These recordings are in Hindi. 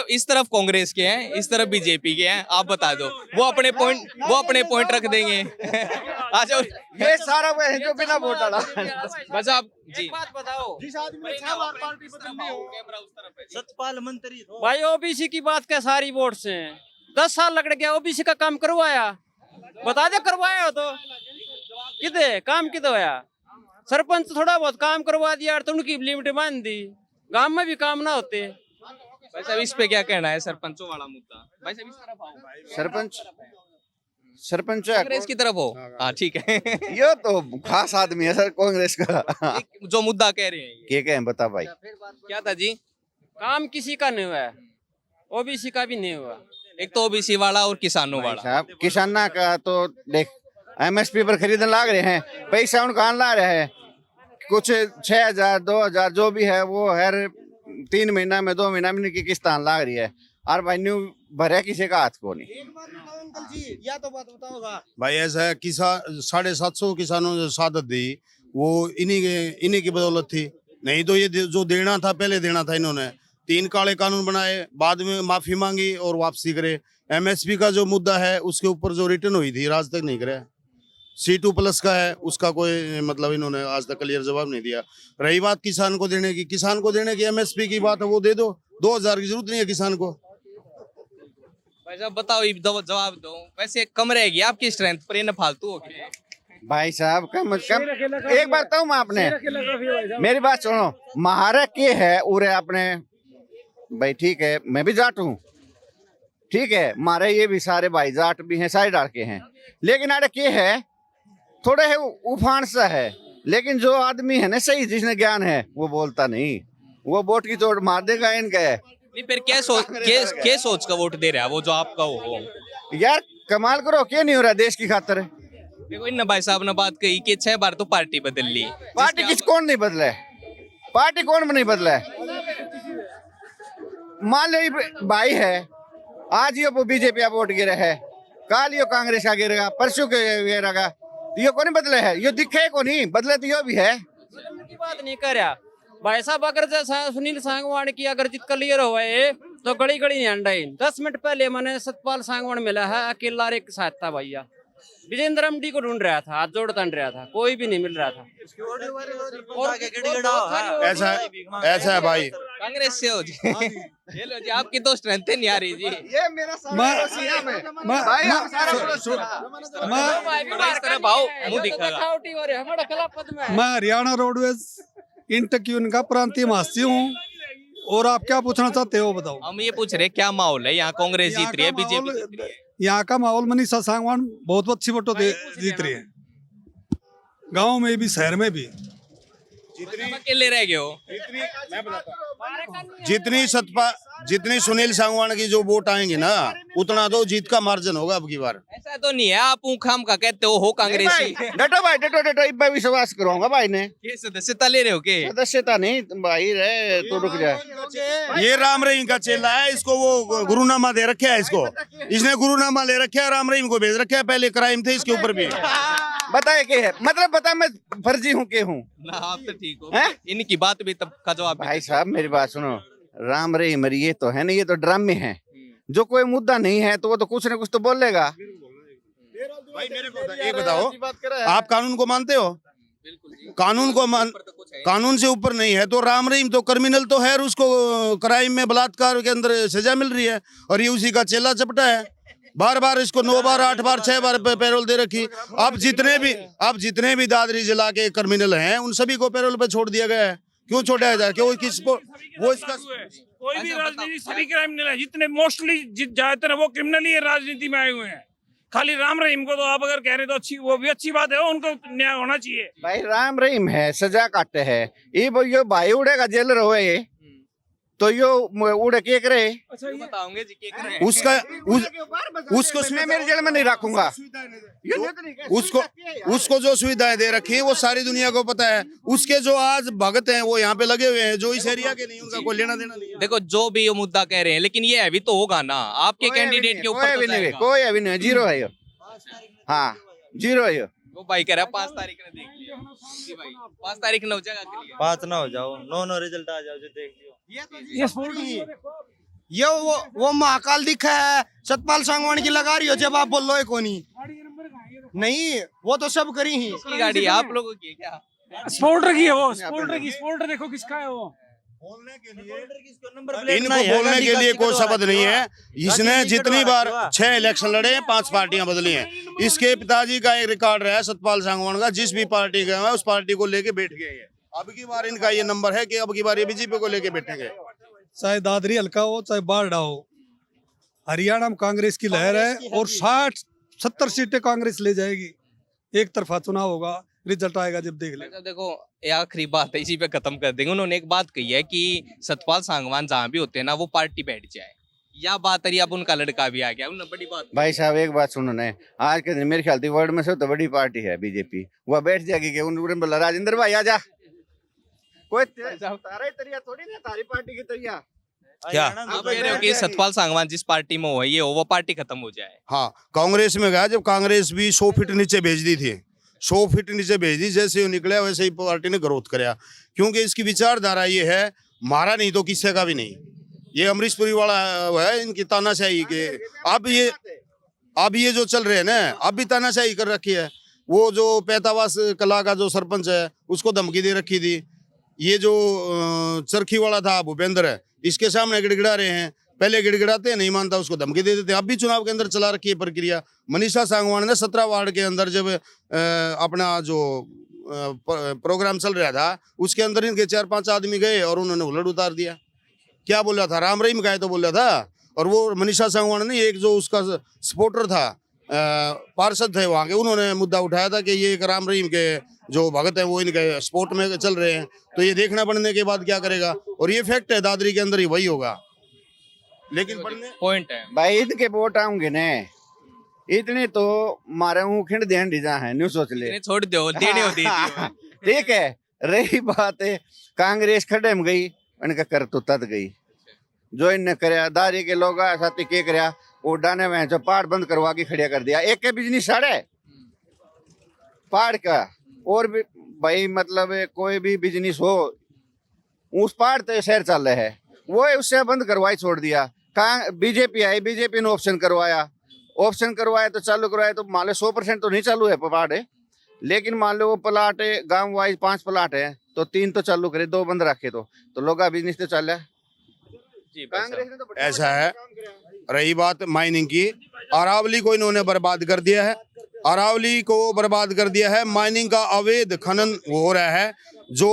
इस तरफ कांग्रेस के हैं, इस तरफ बीजेपी के हैं, आप बता दो। वो अपने पॉइंट रख देंगे। आ जाओ। ये सारा वो है जो बिना वोट डाला। बस आप जी बात बताओ, जिस आदमी ने 6 बार पार्टी बदलनी हो, कैमरा उस तरफ है जी। सतपाल मंत्री हो। भाई ओबीसी की बात क्या, सारी वोट से हैं। 10 साल लग गया, ओबीसी का काम करवाया, बता दे करवाया हो तो किधे काम किधे होया। सरपंच थोड़ा बहुत काम करवा दिया तो उनकी लिमिट मान दी, गांव में भी काम ना होते। भाई साहब इस पे क्या कहना है, सरपंचों वाला मुद्दा? भाई साहब इस तरफ आओ। सरपंच कांग्रेस की तरफ हो, हाँ ठीक है। ये तो खास आदमी है सर कांग्रेस का। जो मुद्दा कह रहे हैं ये। क्या कहें बता भाई। क्या था जी? काम किसी का नहीं हुआ है, ओबीसी का भी नहीं हुआ। एक तो ओबीसी वाला और किसानों वाला। साहब किसाना का तो देख एमएसपी पर खरीदने लाग रहे हैं, पैसा उनका ला रहे हैं। कुछ 6,000 2,000 जो भी है वो हर 3 महीना में 2 महीना में इनकी किस्त लाग रही है। और भाई न्यू भरे किसी का हाथ को नहीं। अंकल जी या तो बात बताओगा। भाई ऐसा है, किसान 750 किसानों ने शहादत दी, वो इन्हीं की बदौलत थी। नहीं तो ये जो देना था पहले देना था। इन्होंने 3 काले कानून बनाए, बाद में माफी मांगी और वापसी करे। एमएसपी का जो मुद्दा है उसके ऊपर जो रिटर्न हुई थी आज तक नहीं करे। C2+ का है, उसका कोई मतलब इन्होंने आज तक क्लियर जवाब नहीं दिया। रही बात किसान को देने की एमएसपी की बात है, वो दे दो। 2,000 की जरूरत नहीं है किसान को। भाई साहब बताओ, ये जवाब दो। वैसे कम रहेगी आपकी स्ट्रेंथ पर, ये न फालतू हो गए। भाई साहब कम एक बार बताऊं मैं आपने, मेरी बात सुनो। महारक के है उरे अपने भाई, ठीक है मैं भी जाट हूँ, ठीक है मारे ये भी सारे भाई जाट भी हैं, सारे डाल के हैं। लेकिन अरे के है थोड़े है उफान सा है। लेकिन जो आदमी है ना सही, जिसने ज्ञान है वो बोलता नहीं, वो वोट की चोट मार देगा इनका। नहीं फिर क्या सोच का वोट दे रहा है वो, जो आपका हो? यार कमाल करो, क्या नहीं हो रहा देश की खातिर। देखो इन भाई साहब ने बात कही कि 6 बार तो पार्टी बदल ली। पार्टी किस कौन नहीं बदला है, पार्टी कौन नहीं बदला है। मान लो ये भाई है, आज ये बीजेपी वोट गिरा है, कल ये कांग्रेस का गिरेगा, परसों के गिरेगा। ये कौन बदले है, ये दिखे को नहीं बदले तो ये भी है। की बात नहीं कर रहा भाई साहब। अगर जैसा सुनील सांगवान की अगर जित क्लियर हो गए तो गड़ी गड़ी नहीं अंडाई। 10 मिनट पहले मैंने सतपाल सांगवान मिला है, अकेला एक साथ था भैया। विजेंद्र एमडी को ढूंढ रहा था, हाथ जोड़ तन रहा था, कोई भी नहीं मिल रहा था। ऐसा है भाई। कांग्रेस से हो जी। ये लो जी, आपकी तो स्ट्रेंथ नहीं आ रही जी। ये मेरा मैं हरियाणा रोडवेज इंटक्यून का प्रांतीय महासचिव हूँ। और आप क्या पूछना चाहते हो बताओ। हम ये पूछ रहे क्या माहौल है यहाँ? कांग्रेस जीत रही है, बीजेपी जीत रही है? यहाँ का माहौल मनीषा सांगवान बहुत अच्छी वोटों जीत रही है, गांव में भी शहर में भी। अकेले रह गए हो। जितनी सुनील सांगवान की जो वोट आएंगे ना, उतना तो जीत का मार्जिन होगा अब की बार। ऐसा तो नहीं है, आप खाम का कहते हो कांग्रेसी। डटो भाई डटो इस बार विश्वास करूंगा भाई ने। ये सदस्यता ले रहे हो के? सदस्यता नहीं भाई रे, तो रुक जाए। ये राम रहीम का चेला है, इसको वो गुरुनामा दे रखा है। इसने गुरुनामा ले रखा है, राम रहीम को भेज रखा है। पहले क्राइम थे इसके ऊपर भी। बताए के है मतलब बता, मैं फर्जी हूँ के हूँ ना? आप तो ठीक हो। इनकी बात भी तब का जवाब भाई साहब मेरी बात सुनो। राम रहीम ये तो है ना, ये तो ड्रामे है। जो कोई मुद्दा नहीं है तो वो तो कुछ ना कुछ तो बोलेगा। भाई मेरे को ये बताओ, आप कानून को मानते हो? कानून से ऊपर नहीं है तो राम रहीम तो क्रिमिनल तो है, और उसको क्राइम में बलात्कार के अंदर सजा मिल रही है, और ये उसी का चेला चपटा है। बार बार इसको 9 बार 8 बार 6 बार पैरोल दे रखी। अब जितने भी दादरी जिला के क्रिमिनल हैं उन सभी को पैरोल पे छोड़ दिया गया है। क्यों छोड़ा जाए? क्यों किसको? वो इसका कोई भी राजनीति, सभी क्रिमिनल है जितने मोस्टली ज्यादातर वो क्रिमिनल ही राजनीति में आए हुए हैं। खाली राम रहीम को तो आप अगर कह रहे तो अच्छी, वो भी अच्छी बात है, उनको न्याय होना चाहिए। भाई राम रहीम है, सजा काटते है। ये भाई उड़ेगा जेल रहे तो यो उड़े के करे। अच्छा ये बताओगे जी के करे? उसको मैं मेरे जेल में नहीं रखूंगा। उसको जो सुविधाएं दे रखी है वो सारी दुनिया को पता है। उसके जो आज भगत हैं वो यहाँ पे लगे हुए हैं, जो इस एरिया के नहीं, उनका कोई लेना देना नहीं है। देखो जो भी ये मुद्दा कह रहे हैं, लेकिन ये अभी तो होगा ना आपके कैंडिडेट के ऊपर तो जाएगा। कोई अभी नहीं, जीरो है ये। हाँ जीरो है ये। वो भाई कह रहा है 5 तारीख ने देख लियो जी भाई, 5 तारीख न हो जाएगा। 5 ना हो जाओ, 9 रिजल्ट आ जाओ जो देख लियो। ये ये वो महाकाल दिखा है, सतपाल सांगवान की लगा रही हो, जब आप बोल लो को नहीं, वो तो सब करी ही। इसकी गाड़ी है, आप लोगों की है क्या? स्पोर्टर की है वो, स्पोर्टर की, स्पोर्टर देखो किसका है वो। इनको बोलने के लिए कोई शब्द नहीं है। इसने जितनी बार 6 इलेक्शन लड़े हैं, 5 पार्टियां बदली हैं। इसके पिताजी का एक रिकॉर्ड रहा है सतपाल सांगवान का, जिस भी पार्टी का है उस पार्टी को लेके बैठ गए हैं। अब की बार इनका ये नंबर है कि अब की बार ये बीजेपी को लेके बैठेंगे। चाहे दादरी हल्का हो चाहे बारडा हो, हरियाणा में कांग्रेस की लहर है और 60-70 सीटें कांग्रेस ले जाएगी। एक तरफा चुनाव होगा, रिजल्ट आएगा जब देख ले। अच्छा देखो, ये आखिरी बात है, इसी पे खत्म कर देंगे। उन्होंने एक बात कही है कि सतपाल सांगवान जहाँ भी होते हैं ना, वो पार्टी बैठ जाए। या बात रही, अब उनका लड़का भी आ गया, उन्होंने बड़ी बात। भाई साहब एक बात सुनो ने, आज के दिन मेरे ख्याल से वर्ल्ड में सबसे बड़ी पार्टी है बीजेपी। वह बैठ जाएगी कि उन्होंने बोला राजेंद्र भाई आजा, कोई तारा ही तरिया थोड़ी ना, तारी पार्टी की तरिया। क्या आप कह रहे हो कि सतपाल सांगवान जिस पार्टी में हो ये हो, वो पार्टी खत्म हो जाए? हाँ, कांग्रेस में गया जब कांग्रेस भी 100 फीट नीचे भेज दी थी, 100 फीट नीचे भेज दी, जैसे वो निकला वैसे ही पार्टी ने ग्रोथ कराया। क्योंकि इसकी विचारधारा ये है, मारा नहीं तो किसी का भी नहीं। ये अमरीशपुरी वाला है इनकी तानाशाही के। अब ये जो चल रहे हैं ना, अब भी तानाशाही कर रखी है। वो जो पैतावास कला का जो सरपंच है उसको धमकी दे रखी थी। ये जो चरखी वाला था भूपेंद्र है, इसके सामने गिड़गिड़ा रहे हैं। पहले गिड़गिड़ाते हैं, नहीं मानता उसको धमकी दे देते हैं। अब भी चुनाव के अंदर चला रखी है प्रक्रिया। मनीषा सांगवान ने 17 वार्ड के अंदर जब अपना जो प्रोग्राम चल रहा था, उसके अंदर इनके 4-5 आदमी गए और उन्होंने उलट उतार दिया। क्या बोला था, राम रहीम का तो बोला था। और वो मनीषा सांगवान ने एक जो उसका सपोर्टर था, पार्षद थे वहाँ के, उन्होंने मुद्दा उठाया था कि ये एक राम रहीम के जो भगत है वो इनके सपोर्ट में चल रहे हैं। तो ये देखना पड़ने के बाद क्या करेगा। और ये फैक्ट है, दादरी के अंदर ही वही होगा। लेकिन पॉइंट है भाई इनके वोट आऊंगे ने, इतने तो मारे हूँ खिंड देन डिजा है, न्यू सोच ले, छोड़ दो, देने हो दे दियो। ठीक है। रही बात है कांग्रेस खड़े में गई, इनका कर तो तद गई। जो इनने कराया, दारी के लोग साथी के कराया, वो डाने में जो पहाड़ बंद करवा के खड़िया कर दिया। एक के बिजनेस साढ़े पहाड़ का, और भी भाई मतलब कोई भी बिजनेस हो उस पहाड़ तो शहर चल रहे है, वो उससे बंद करवाई छोड़ दिया। बीजेपी आई, बीजेपी ने ऑप्शन करवाया तो चालू करवाया, तो मान लो 100% तो नहीं चालू है पहाड़ है, लेकिन मान लो वो प्लाट है गांव वाइज 5 प्लाट है तो 3 तो चालू करे, 2 बंद रखे तो लोग का बिजनेस तो चल रहा है। कांग्रेस ने तो ऐसा है। रही बात माइनिंग की, अरावली को इन्होंने बर्बाद कर दिया है। अरावली को बर्बाद कर दिया है। माइनिंग का अवैध खनन हो रहा है। जो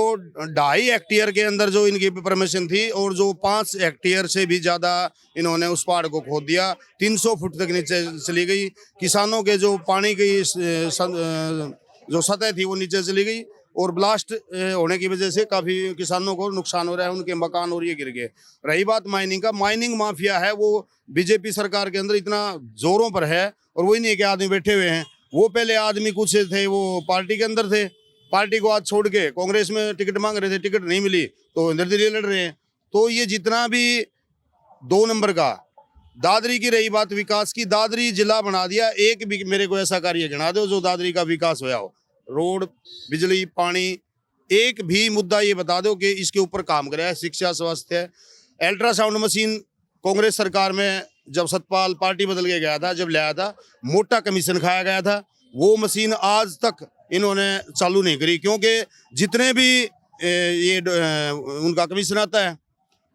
2.5 हेक्टेयर के अंदर जो इनकी परमिशन थी, और जो 5 हेक्टेयर से भी ज्यादा इन्होंने उस पहाड़ को खोद दिया। 300 फुट तक नीचे चली गई। किसानों के जो पानी की जो सतह थी वो नीचे चली गई, और ब्लास्ट होने की वजह से काफी किसानों को नुकसान हो रहा है, उनके मकान और ये गिर गए। रही बात माइनिंग का, माइनिंग माफिया है वो बीजेपी सरकार के अंदर इतना जोरों पर है, और वही नहीं के आदमी बैठे हुए हैं। वो पहले आदमी कुछ थे वो पार्टी के अंदर थे, पार्टी को आज छोड़ के कांग्रेस में टिकट मांग रहे थे, टिकट नहीं मिली तो निर्दलीय लड़ रहे हैं। तो ये जितना भी 2 नंबर का, दादरी की रही बात विकास की, दादरी जिला बना दिया। एक भी मेरे को ऐसा कार्य गिना दो जो दादरी का विकास होया हो, रोड, बिजली, पानी, एक भी मुद्दा ये बता दो कि इसके ऊपर काम कराया है। शिक्षा, स्वास्थ्य, अल्ट्रासाउंड मशीन कांग्रेस सरकार में जब सतपाल पार्टी बदल के गया था, जब लाया था, मोटा कमीशन खाया गया था। वो मशीन आज तक इन्होंने चालू नहीं करी, क्योंकि जितने भी ये उनका कमीशन आता है,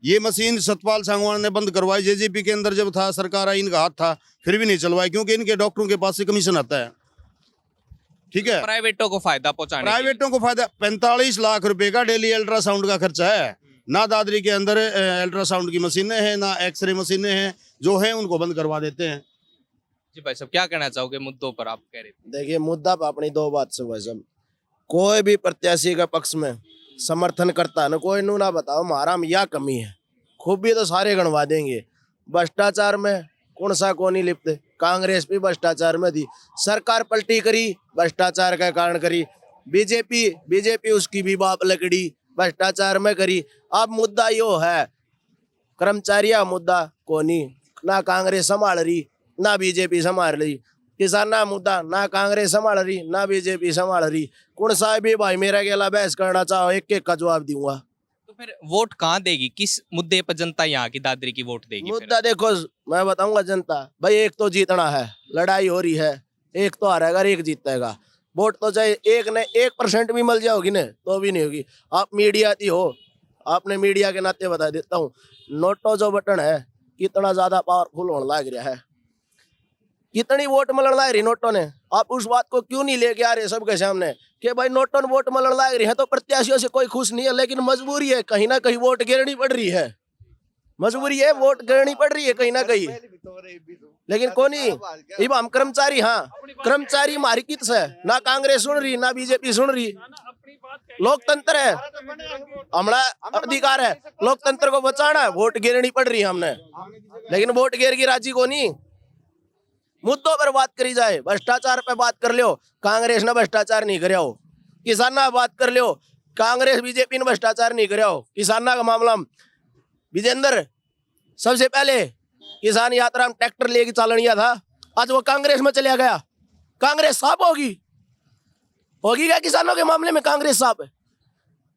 ये मशीन सतपाल सांगवान ने बंद करवाई। जेजेपी के अंदर जब था सरकार आई, इनका हाथ था, फिर भी नहीं चलवाई, क्योंकि इनके डॉक्टरों के पास से कमीशन आता है। ठीक है, प्राइवेटों को फायदा पहुंचाने, प्राइवेटों को फायदा। 45 लाख रुपए का डेली अल्ट्रासाउंड का खर्चा है। ना दादरी के अंदर अल्ट्रासाउंड की मशीनें हैं, ना एक्सरे मशीनें हैं। जो हैं उनको बंद करवा देते हैं। जी भाई साहब, क्या कहना चाहोगे मुद्दों पर? आप कह रहे थे देखिए, मुद्दा पर अपनी 2 बात से भाई साहब, कोई भी प्रत्याशी का पक्ष में समर्थन करता है ना, कोई नू ना बताओ हमारा में यह कमी है, खूबी तो सारे गणवा देंगे। भ्रष्टाचार में कौन सा कौन ही लिप्त? कांग्रेस भी भ्रष्टाचार में थी, सरकार पलटी करी, भ्रष्टाचार का कारण करी। बीजेपी उसकी भी बाप लकड़ी, भ्रष्टाचार में करी। अब मुद्दा यो है, कर्मचारियों मुद्दा कोनी, ना कांग्रेस संभाल रही ना बीजेपी संभाल रही। किसान ना मुद्दा, ना कांग्रेस संभाल रही ना बीजेपी संभाल रही। कौन सा भी भाई मेरा गेला बहस करना चाहो, एक एक का जवाब दूंगा। तो फिर वोट कहाँ देगी, किस मुद्दे पर जनता यहाँ की दादरी की वोट देगी? फिर मुद्दा देखो, मैं बताऊंगा जनता भाई, एक तो जीतना है, लड़ाई हो रही है, एक तो हारेगा एक जीतेगा। वोट तो चाहे एक ने 1% भी मिल जाओगी ना तो भी नहीं होगी। आप मीडिया की हो, आपने मीडिया के नाते बता देता हूँ, नोटो जो बटन है कितना ज्यादा पावरफुल होने लग रहा है, कितनी वोट मिलने लग रही नोटों ने। आप उस बात को क्यों नहीं लेके आ रहे सबके सामने कि भाई नोटों ने वोट मिलने लग रही है तो प्रत्याशियों से कोई खुश नहीं है, लेकिन मजबूरी है, कहीं ना कहीं वोट गिरनी पड़ रही है, मजबूरी है, वोट गिरनी पड़ रही है कहीं ना कहीं। लेकिन कौन ही हम कर्मचारी, हाँ कर्मचारी हमारी कित से ना कांग्रेस सुन रही ना बीजेपी सुन रही। लोकतंत्र है, हमारा अधिकार है, लोकतंत्र को बचाना है, वोट गिरनी पड़ रही है हमने, लेकिन वोट गिर की राजी को नहीं। मुद्दों पर बात करी जाए, भ्रष्टाचार पे बात कर लो, कांग्रेस ने भ्रष्टाचार नहीं कराया हो। किसान ना बात कर लो, कांग्रेस बीजेपी ने भ्रष्टाचार नहीं कराया हो। किसाना का मामला विजेंद्र सबसे पहले किसान यात्रा में ट्रैक्टर लेके चालनिया था, आज वो कांग्रेस में चला गया। कांग्रेस साफ होगी क्या किसानों के मामले में? कांग्रेस साफ है।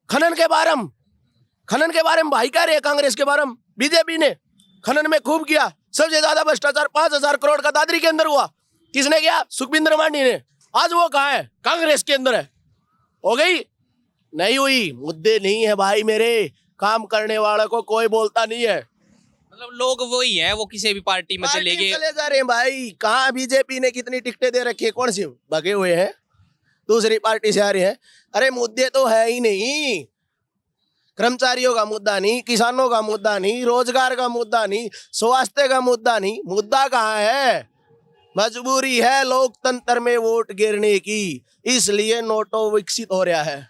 खनन के बारे में भाई कह रहे हैं, कांग्रेस के बारे में बीजेपी ने खनन में खूब किया, सबसे ज्यादा भ्रष्टाचार 5000 करोड़ का दादरी के अंदर हुआ। किसने किया? सुखबिंदर मांडी ने। आज वो कहाँ है? कांग्रेस के अंदर है। हो गई? नहीं हुई। मुद्दे नहीं है भाई मेरे, काम करने वाले को कोई बोलता नहीं है। मतलब लोग वही हैं, वो किसी भी पार्टी में चले जा रहे हैं भाई। कहाँ बीजेपी ने कितनी टिकटें दे रखी है, कौन सी भगे हुए हैं, दूसरी पार्टी से आ रहे हैं। अरे मुद्दे तो है ही नहीं, कर्मचारियों का मुद्दा नहीं, किसानों का मुद्दा नहीं, रोजगार का मुद्दा नहीं, स्वास्थ्य का मुद्दा नहीं, मुद्दा कहाँ है? मजबूरी है लोकतंत्र में वोट गिरने की, इसलिए नोटो विकसित हो रहा है।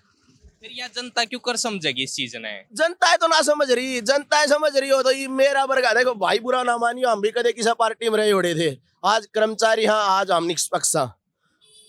फिर यह जनता क्यों कर समझेगी इस चीज ने? जनता है तो ना समझ रही, जनता है समझ रही हो तो ये मेरा वर्ग है। देखो भाई बुरा ना मानियो, हम भी कदे किसी पार्टी में रहे उड़े थे, आज कर्मचारी, हाँ आज हम निष्पक्ष,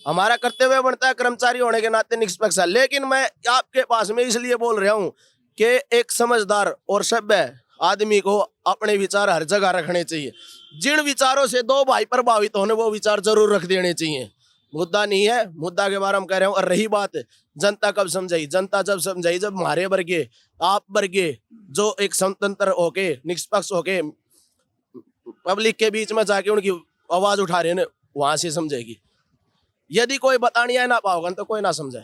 हमारा कर्तव्य बनता है कर्मचारी होने के नाते निष्पक्ष। लेकिन मैं आपके पास में इसलिए बोल रहा हूँ कि एक समझदार और सभ्य आदमी को अपने विचार हर जगह रखने चाहिए। जिन विचारों से दो भाई प्रभावित होने वो विचार जरूर रख देने चाहिए। मुद्दा नहीं है, मुद्दा के बारे में कह रहा हूँ। और रही बात जनता कब समझाई, जनता जब समझाई जब हमारे वर्गे, आप वर्गे जो एक स्वतंत्र होके निष्पक्ष होके पब्लिक के बीच में जाके उनकी आवाज उठा रहे हैं, वहां से समझेगी। यदि कोई बतानी है ना पाओगे तो कोई ना समझे,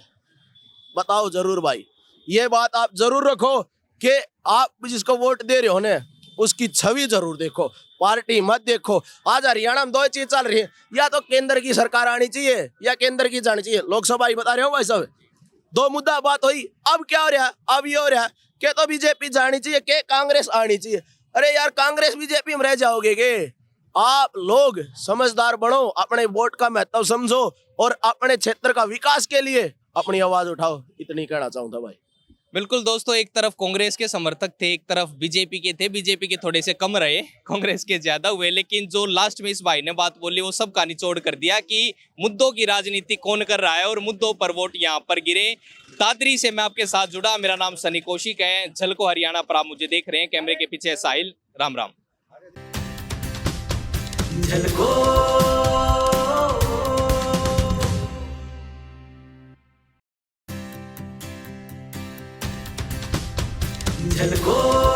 बताओ जरूर भाई। ये बात आप जरूर रखो कि आप जिसको वोट दे रहे हो ना उसकी छवि जरूर देखो, पार्टी मत देखो। आज हरियाणा में दो चीज चल रही है, या तो केंद्र की सरकार आनी चाहिए या केंद्र की जानी चाहिए। लोकसभा ही बता रहे हो भाई सब, दो मुद्दा बात हुई। अब क्या हो रहा है? अब ये हो रहा है कि तो बीजेपी जानी चाहिए कि कांग्रेस आनी चाहिए। अरे यार कांग्रेस बीजेपी में रह जाओगे के? आप लोग समझदार बनो, अपने वोट का महत्व समझो और अपने क्षेत्र का विकास के लिए अपनी आवाज उठाओ। इतनी कहना चाहूंगा भाई। बिल्कुल दोस्तों, एक तरफ कांग्रेस के समर्थक थे, एक तरफ बीजेपी के थे। बीजेपी के थोड़े से कम रहे, कांग्रेस के ज्यादा हुए। लेकिन जो लास्ट में इस भाई ने बात बोली वो सबका निचोड़ कर दिया कि मुद्दों की राजनीति कौन कर रहा है और मुद्दों पर वोट यहाँ पर गिरे। दादरी से मैं आपके साथ जुड़ा, मेरा नाम सनी कौशिक है। झलको हरियाणा पर आप मुझे देख रहे हैं, कैमरे के पीछे साहिल। राम राम। झलको